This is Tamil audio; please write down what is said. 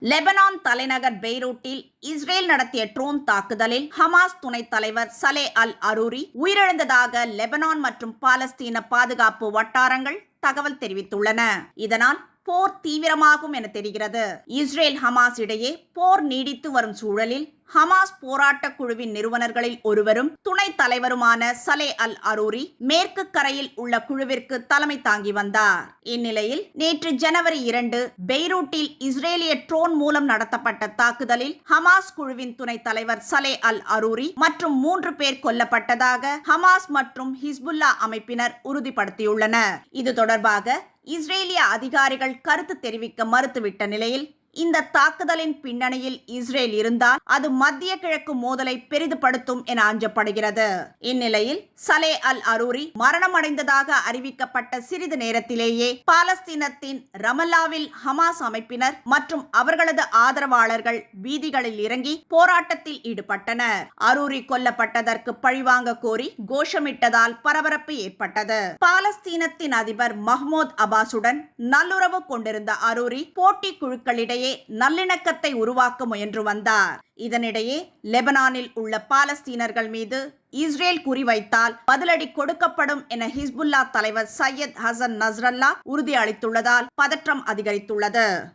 லெபனான் தலைநகர் பெய்ரூட்டில் இஸ்ரேல் நடத்திய ட்ரோன் தாக்குதலில் ஹமாஸ் துணைத் தலைவர் சலே அல் அரூரி உயிரிழந்ததாக லெபனான் மற்றும் பாலஸ்தீன பாதுகாப்பு வட்டாரங்கள் தகவல் தெரிவித்துள்ளன. இதனால் போர் தீவிரமாகும் என தெரிகிறது. இஸ்ரேல் ஹமாஸ் இடையே போர் நீடித்து வரும் சூழலில் ஹமாஸ் போராட்ட குழுவின் நிறுவனர்களில் ஒருவரும் துணைத் தலைவருமான சலே அல் அரூரி மேற்கு கரையில் உள்ள குழுவிற்கு தலைமை தாங்கி வந்தார். இந்நிலையில் நேற்று ஜனவரி 2 பெய்ரூட்டில் இஸ்ரேலிய ட்ரோன் மூலம் நடத்தப்பட்ட தாக்குதலில் ஹமாஸ் குழுவின் துணைத் தலைவர் சலே அல் அரூரி மற்றும் 3 பேர் கொல்லப்பட்டதாக ஹமாஸ் மற்றும் ஹிஸ்புல்லா அமைப்பினர் உறுதிப்படுத்தியுள்ளனர். இது தொடர்பாக இஸ்ரேலிய அதிகாரிகள் கருத்து தெரிவிக்க மறுத்துவிட்ட நிலையில் இந்த தாக்குதலின் பின்னணியில் இஸ்ரேல் இருந்தால் அது மத்திய கிழக்கு மோதலை பெரிதுபடுத்தும் என அஞ்சப்படுகிறது. இந்நிலையில் சலே அல் அரூரி மரணமடைந்ததாக அறிவிக்கப்பட்ட சிறிது நேரத்திலேயே பாலஸ்தீனத்தின் ரமல்லாவில் ஹமாஸ் அமைப்பினர் மற்றும் அவர்களது ஆதரவாளர்கள் வீதிகளில் இறங்கி போராட்டத்தில் ஈடுபட்டனர். அரூரி கொல்லப்பட்டதற்கு பழிவாங்க கோரி கோஷமிட்டதால் பரபரப்பு ஏற்பட்டது. பாலஸ்தீனத்தின் அதிபர் மஹ்மூத் அப்பாசுடன் நல்லுறவு கொண்டிருந்த அரூரி போட்டி குழுக்களிடையே நல்லிணக்கத்தை உருவாக்க முயன்று வந்தார். இதனிடையே லெபனானில் உள்ள பாலஸ்தீனர்கள் மீது இஸ்ரேல் குறிவைத்தால் பதிலடி கொடுக்கப்படும் என ஹிஸ்புல்லா தலைவர் சையத் ஹசன் நஸ்ரல்லா உறுதியளித்துள்ளதால் பதற்றம் அதிகரித்துள்ளது.